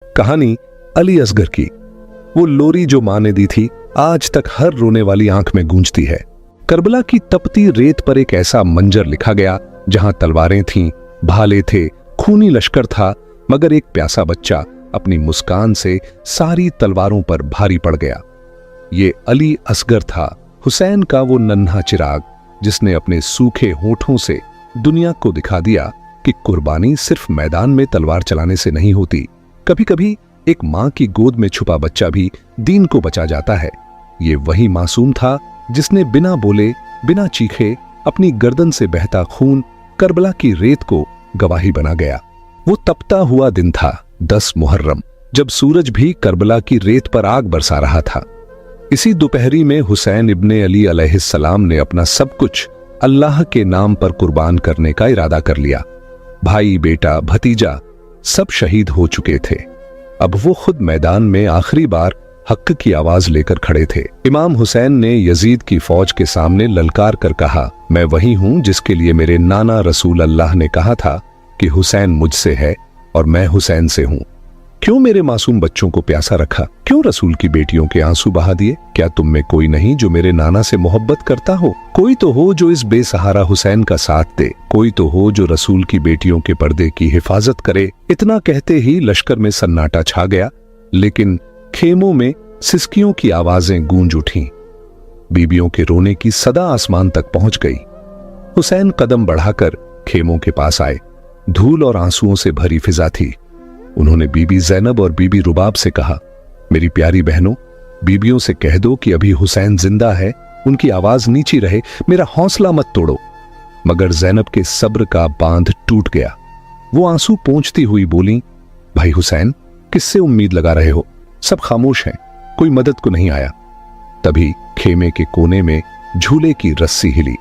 कहानी अली असगर की। वो लोरी जो मां ने दी थी आज तक हर रोने वाली आंख में गूंजती है। करबला की तपती रेत पर एक ऐसा मंजर लिखा गया जहां तलवारें थीं, भाले थे, खूनी लश्कर था, मगर एक प्यासा बच्चा अपनी मुस्कान से सारी तलवारों पर भारी पड़ गया। ये अली असगर था, हुसैन का वो नन्हा चिराग, जिसने अपने सूखे होठों से दुनिया को दिखा दिया कि कुर्बानी सिर्फ मैदान में तलवार चलाने से नहीं होती। कभी कभी एक मां की गोद में छुपा बच्चा भी दीन को बचा जाता है। ये वही मासूम था जिसने बिना बोले, बिना चीखे अपनी गर्दन से बहता खून करबला की रेत को गवाही बना गया। वो तपता हुआ दिन था 10 मुहर्रम, जब सूरज भी करबला की रेत पर आग बरसा रहा था। इसी दोपहरी में हुसैन इब्ने अली अलैहिस्सलाम ने अपना सब कुछ अल्लाह के नाम पर कुर्बान करने का इरादा कर लिया। भाई, बेटा, भतीजा सब शहीद हो चुके थे। अब वो खुद मैदान में आखिरी बार हक की आवाज लेकर खड़े थे। इमाम हुसैन ने यजीद की फौज के सामने ललकार कर कहा, मैं वही हूं जिसके लिए मेरे नाना रसूल अल्लाह ने कहा था कि हुसैन मुझसे है और मैं हुसैन से हूं। क्यों मेरे मासूम बच्चों को प्यासा रखा? क्यों रसूल की बेटियों के आंसू बहा दिए? क्या तुम में कोई नहीं जो मेरे नाना से मोहब्बत करता हो? कोई तो हो जो इस बेसहारा हुसैन का साथ दे, कोई तो हो जो रसूल की बेटियों के पर्दे की हिफाजत करे। इतना कहते ही लश्कर में सन्नाटा छा गया, लेकिन खेमों में सिसकियों की आवाजें गूंज उठीं। बीबियों के रोने की सदा आसमान तक पहुंच गई। हुसैन कदम बढ़ाकर खेमों के पास आए। धूल और आंसुओं से भरी फिजा थी। उन्होंने बीबी जैनब और बीबी रुबाब से कहा, मेरी प्यारी बहनों, बीबियों से कह दो कि अभी हुसैन जिंदा है, उनकी आवाज नीची रहे, मेरा हौसला मत तोड़ो। मगर जैनब के सब्र का बांध टूट गया। वो आंसू पोंछती हुई बोली, भाई हुसैन, किससे उम्मीद लगा रहे हो? सब खामोश हैं, कोई मदद को नहीं आया। तभी खेमे के कोने में झूले की रस्सी हिली।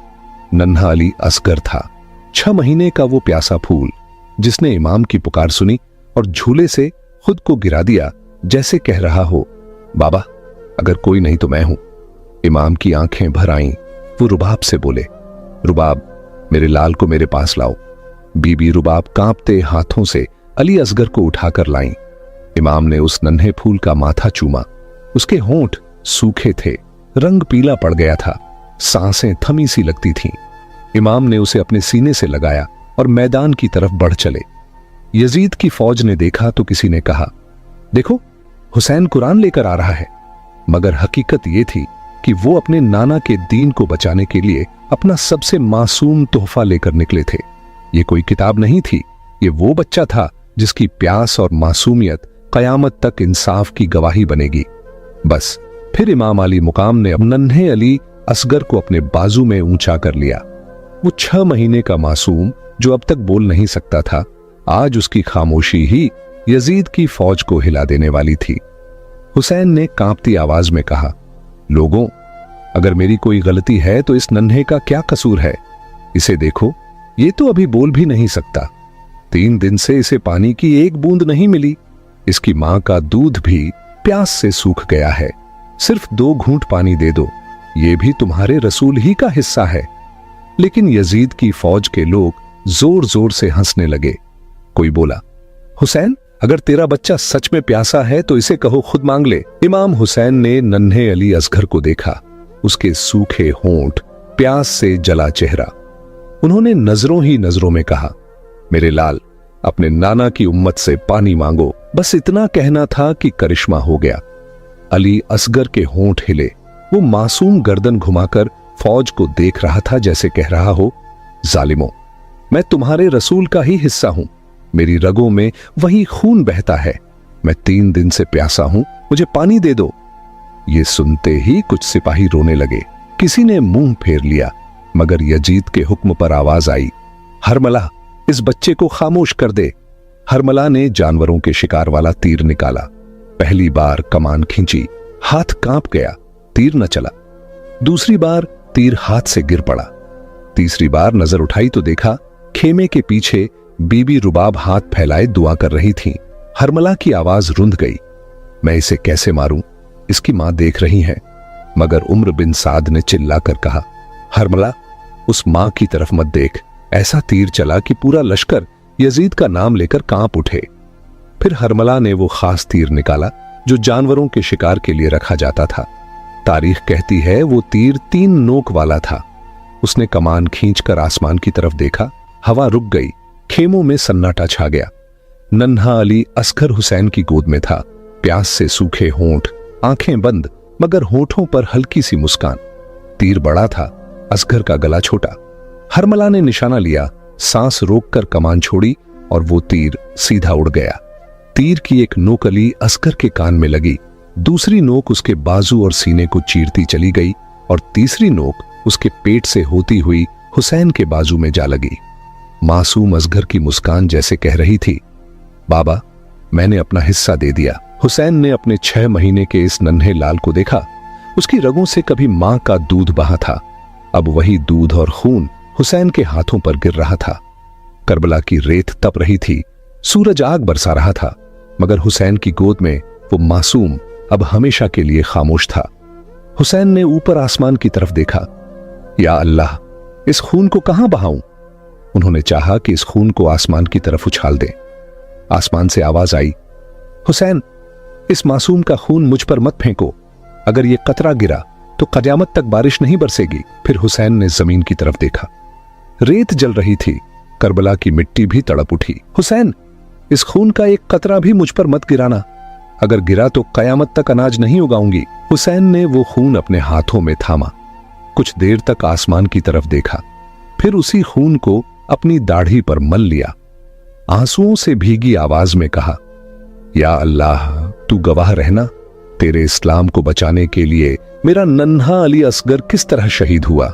नन्हा अली असगर था, 6 महीने का वो प्यासा फूल, जिसने इमाम की पुकार सुनी और झूले से खुद को गिरा दिया, जैसे कह रहा हो, बाबा अगर कोई नहीं तो मैं हूं। इमाम की आंखें भर आईं। वो रुबाब से बोले, रुबाब, मेरे लाल को मेरे पास लाओ। बीबी रुबाब कांपते हाथों से अली असगर को उठाकर लाईं। इमाम ने उस नन्हे फूल का माथा चूमा। उसके होंठ सूखे थे, रंग पीला पड़ गया था, सांसें थमी सी लगती थीं। इमाम ने उसे अपने सीने से लगाया और मैदान की तरफ बढ़ चले। यजीद की फौज ने देखा तो किसी ने कहा, देखो हुसैन कुरान लेकर आ रहा है। मगर हकीकत यह थी कि वो अपने नाना के दीन को बचाने के लिए अपना सबसे मासूम तोहफा लेकर निकले थे। ये कोई किताब नहीं थी, ये वो बच्चा था जिसकी प्यास और मासूमियत कयामत तक इंसाफ की गवाही बनेगी। बस फिर इमाम अली मुकाम ने नन्हे अली असगर को अपने बाजू में ऊंचा कर लिया। वो 6 महीने का मासूम जो अब तक बोल नहीं सकता था, आज उसकी खामोशी ही यजीद की फौज को हिला देने वाली थी। हुसैन ने कांपती आवाज में कहा, लोगों, अगर मेरी कोई गलती है तो इस नन्हे का क्या कसूर है? इसे देखो, ये तो अभी बोल भी नहीं सकता। 3 दिन से इसे पानी की एक बूंद नहीं मिली। इसकी मां का दूध भी प्यास से सूख गया है। सिर्फ 2 घूंट पानी दे दो, ये भी तुम्हारे रसूल ही का हिस्सा है। लेकिन यजीद की फौज के लोग जोर जोर से हंसने लगे। कोई बोला, हुसैन, अगर तेरा बच्चा सच में प्यासा है तो इसे कहो खुद मांग ले। इमाम हुसैन ने नन्हे अली असगर को देखा, उसके सूखे होंठ, प्यास से जला चेहरा। उन्होंने नजरों ही नजरों में कहा, मेरे लाल, अपने नाना की उम्मत से पानी मांगो। बस इतना कहना था कि करिश्मा हो गया। अली असगर के होंठ हिले। वो मासूम गर्दन घुमाकर फौज को देख रहा था, जैसे कह रहा हो, जालिमों, मैं तुम्हारे रसूल का ही हिस्सा हूं। मेरी रगों में वही खून बहता है। मैं 3 दिन से प्यासा हूं, मुझे पानी दे दो। ये सुनते ही कुछ सिपाही रोने लगे। किसी ने मुंह फेर लिया, मगर यजीद के हुक्म पर आवाज आई, हरमला, इस बच्चे को खामोश कर दे। हरमला ने जानवरों के शिकार वाला तीर निकाला। पहली बार कमान खींची, हाथ कांप गया, तीर न चला। दूसरी बार तीर हाथ से गिर पड़ा। तीसरी बार नजर उठाई तो देखा खेमे के पीछे बीबी रुबाब हाथ फैलाए दुआ कर रही थीं। हरमला की आवाज रुंध गई, मैं इसे कैसे मारूं? इसकी मां देख रही है। मगर उम्र बिन साद ने चिल्लाकर कहा, हरमला, उस मां की तरफ मत देख। ऐसा तीर चला कि पूरा लश्कर यजीद का नाम लेकर कांप उठे। फिर हरमला ने वो खास तीर निकाला जो जानवरों के शिकार के लिए रखा जाता था। तारीख कहती है वो तीर 3 नोक वाला था। उसने कमान खींचकर आसमान की तरफ देखा, हवा रुक गई, खेमों में सन्नाटा छा गया। नन्हा अली असगर हुसैन की गोद में था, प्यास से सूखे होंठ, आंखें बंद, मगर होठों पर हल्की सी मुस्कान। तीर बड़ा था, असगर का गला छोटा। हरमला ने निशाना लिया, सांस रोककर कमान छोड़ी और वो तीर सीधा उड़ गया। तीर की एक नोक अली असगर के कान में लगी, दूसरी नोक उसके बाजू और सीने को चीरती चली गई और तीसरी नोक उसके पेट से होती हुई हुसैन के बाजू में जा लगी। मासूम असगर की मुस्कान जैसे कह रही थी, बाबा मैंने अपना हिस्सा दे दिया। हुसैन ने अपने 6 महीने के इस नन्हे लाल को देखा। उसकी रगों से कभी मां का दूध बहा था, अब वही दूध और खून हुसैन के हाथों पर गिर रहा था। करबला की रेत तप रही थी, सूरज आग बरसा रहा था, मगर हुसैन की गोद में वो मासूम अब हमेशा के लिए खामोश था। हुसैन ने ऊपर आसमान की तरफ देखा। या अल्लाह, इस खून को कहां बहाऊं? उन्होंने चाहा कि इस खून को आसमान की तरफ उछाल दें। आसमान से आवाज आई, हुसैन, इस मासूम का खून मुझ पर मत फेंको। अगर ये कतरा गिरा तो कयामत तक बारिश नहीं बरसेगी। फिर हुसैन ने जमीन की तरफ देखा। रेत जल रही थी, करबला की मिट्टी भी तड़प उठी। हुसैन, इस खून का एक कतरा भी मुझ पर मत गिराना, अगर गिरा तो कयामत तक अनाज नहीं उगाऊंगी। हुसैन ने वो खून अपने हाथों में थामा, कुछ देर तक आसमान की तरफ देखा, फिर उसी खून को अपनी दाढ़ी पर मल लिया। आंसुओं से भीगी आवाज में कहा, या अल्लाह, तू गवाह रहना, तेरे इस्लाम को बचाने के लिए मेरा नन्हा अली असगर किस तरह शहीद हुआ।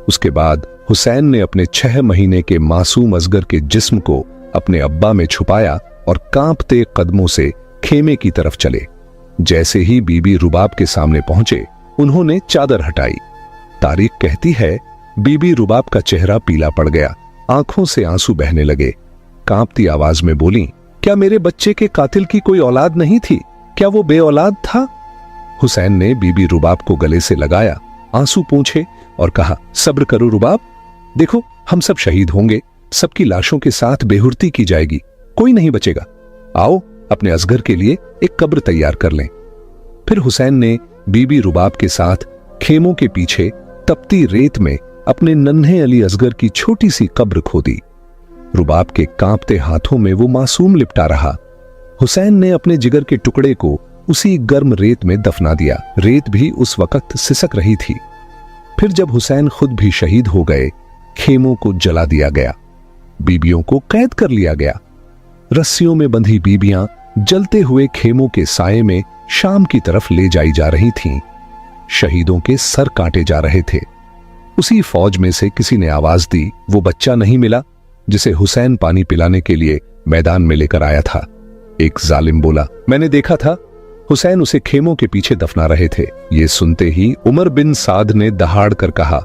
उसके बाद हुसैन ने अपने 6 महीने के मासूम असगर के जिस्म को अपने अब्बा में छुपाया और कांपते कदमों से खेमे की तरफ चले। जैसे ही बीबी रुबाब के सामने पहुंचे, उन्होंने चादर हटाई। तारीख कहती है बीबी रुबाब का चेहरा पीला पड़ गया, आंखों से आंसू बहने लगे। कांपती आवाज में बोली, क्या मेरे बच्चे के कातिल की कोई औलाद नहीं थी? क्या वो बे औलाद था? हुसैन ने बीबी रुबाब को गले से लगाया, आंसू पूंछे और कहा, सब्र करो रुबाब, देखो हम सब शहीद होंगे, सबकी लाशों के साथ बेहुरती की जाएगी, कोई नहीं बचेगा। आओ अपने असगर के लिए एक कब्र तैयार कर लें। फिर हुसैन ने बीबी रुबाब के साथ खेमों के पीछे तपती रेत में अपने नन्हे अली असगर की छोटी सी कब्र खोदी। रुबाब के कांपते हाथों में वो मासूम लिपटा रहा। हुसैन ने अपने जिगर के टुकड़े को उसी गर्म रेत में दफना दिया। रेत भी उस वक्त सिसक रही थी। फिर जब हुसैन खुद भी शहीद हो गए, खेमों को जला दिया गया, बीबियों को कैद कर लिया गया। रस्सियों में बंधी बीबियां जलते हुए खेमों के साये में शाम की तरफ ले जाई जा रही थीं। शहीदों के सर काटे जा रहे थे। उसी फौज में से किसी ने आवाज दी, वो बच्चा नहीं मिला जिसे हुसैन पानी पिलाने के लिए मैदान में लेकर आया था। एक जालिम बोला, मैंने देखा था, हुसैन उसे खेमों के पीछे दफना रहे थे। ये सुनते ही उमर बिन साद ने दहाड़ कर कहा,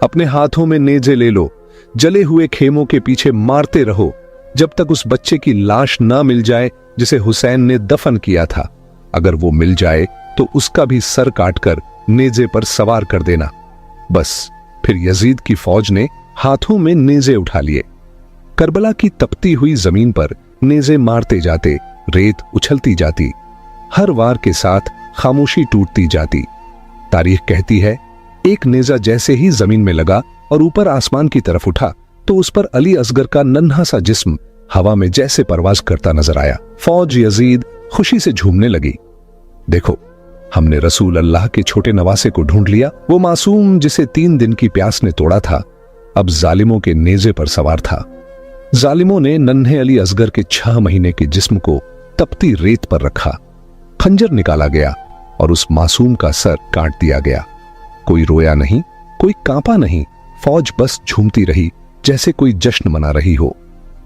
अपने हाथों में नेजे ले लो, जले हुए खेमों के पीछे मारते रहो जब तक उस बच्चे की लाश ना मिल जाए जिसे हुसैन ने दफन किया था। अगर वो मिल जाए तो उसका भी सर काटकर नेजे पर सवार कर देना। बस फिर यजीद की फौज ने हाथों में नेजे उठा लिए। करबला की तपती हुई जमीन पर नेजे मारते जाते, रेत उछलती जाती, हर वार के साथ खामोशी टूटती जाती। तारीख कहती है एक नेजा जैसे ही जमीन में लगा और ऊपर आसमान की तरफ उठा तो उस पर अली असगर का नन्हा सा जिस्म हवा में जैसे परवाज करता नजर आया। फौज यजीद खुशी से झूमने लगी। देखो, हमने रसूल अल्लाह के छोटे नवासे को ढूंढ लिया। वो मासूम जिसे 3 दिन की प्यास ने तोड़ा था, अब जालिमों के नेजे पर सवार था। जालिमों ने नन्हे अली असगर के 6 महीने के जिस्म को तपती रेत पर रखा। खंजर निकाला गया और उस मासूम का सर काट दिया गया। कोई रोया नहीं, कोई कांपा नहीं, फौज बस झूमती रही जैसे कोई जश्न मना रही हो।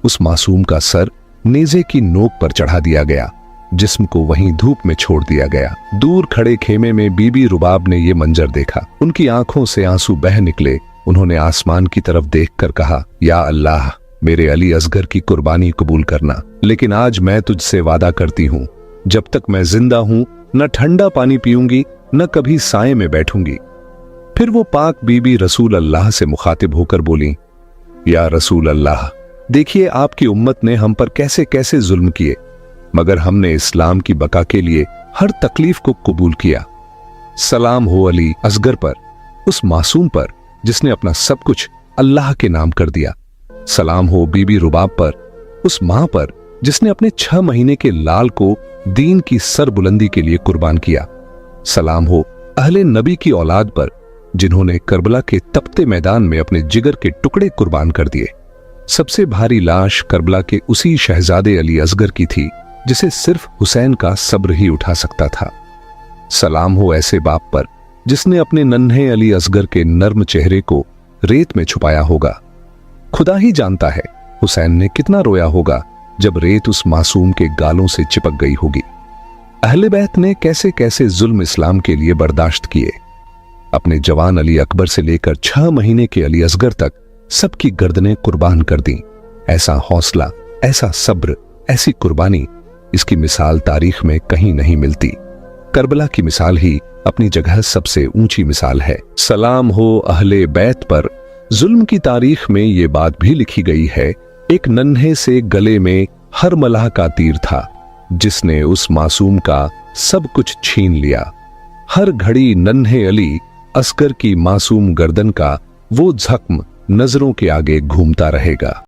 उस मासूम का सर नेजे की नोक पर चढ़ा दिया गया, जिस्म को वहीं धूप में छोड़ दिया गया। दूर खड़े खेमे में बीबी रुबाब ने यह मंजर देखा। उनकी आंखों से आंसू बह निकले। उन्होंने आसमान की तरफ देखकर कहा, या अल्लाह, मेरे अली असगर की कुर्बानी कबूल करना। लेकिन आज मैं तुझसे वादा करती हूं, जब तक मैं जिंदा हूं न ठंडा पानी पीऊंगी न कभी साए में बैठूंगी। फिर वो पाक बीबी रसूल अल्लाह से मुखातिब होकर बोली, या रसूल अल्लाह, देखिए आपकी उम्मत ने हम पर कैसे कैसे जुल्म किए। मगर हमने इस्लाम की बका के लिए हर तकलीफ को कबूल किया। सलाम हो अली असगर पर, उस मासूम पर जिसने अपना सब कुछ अल्लाह के नाम कर दिया। सलाम हो बीबी रुबाब पर, उस मां पर जिसने अपने 6 महीने के लाल को दीन की सरबुलंदी के लिए कुर्बान किया। सलाम हो अहले नबी की औलाद पर जिन्होंने करबला के तपते मैदान में अपने जिगर के टुकड़े कुर्बान कर दिए। सबसे भारी लाश करबला के उसी शहजादे अली असगर की थी जिसे सिर्फ हुसैन का सब्र ही उठा सकता था। सलाम हो ऐसे बाप पर जिसने अपने नन्हे अली असगर के नर्म चेहरे को रेत में छुपाया होगा। खुदा ही जानता है हुसैन ने कितना रोया होगा जब रेत उस मासूम के गालों से चिपक गई होगी। अहले बैत ने कैसे कैसे जुल्म इस्लाम के लिए बर्दाश्त किए। अपने जवान अली अकबर से लेकर 6 महीने के अली असगर तक सबकी गर्दनें कुर्बान कर दी। ऐसा हौसला, ऐसा सब्र, ऐसी कुर्बानी, इसकी मिसाल तारीख में कहीं नहीं मिलती। करबला की मिसाल ही अपनी जगह सबसे ऊंची मिसाल है। सलाम हो अहले बैत पर। जुल्म की तारीख में यह बात भी लिखी गई है, एक नन्हे से गले में हर मलाह का तीर था जिसने उस मासूम का सब कुछ छीन लिया। हर घड़ी नन्हे अली असगर की मासूम गर्दन का वो जख्म नजरों के आगे घूमता रहेगा।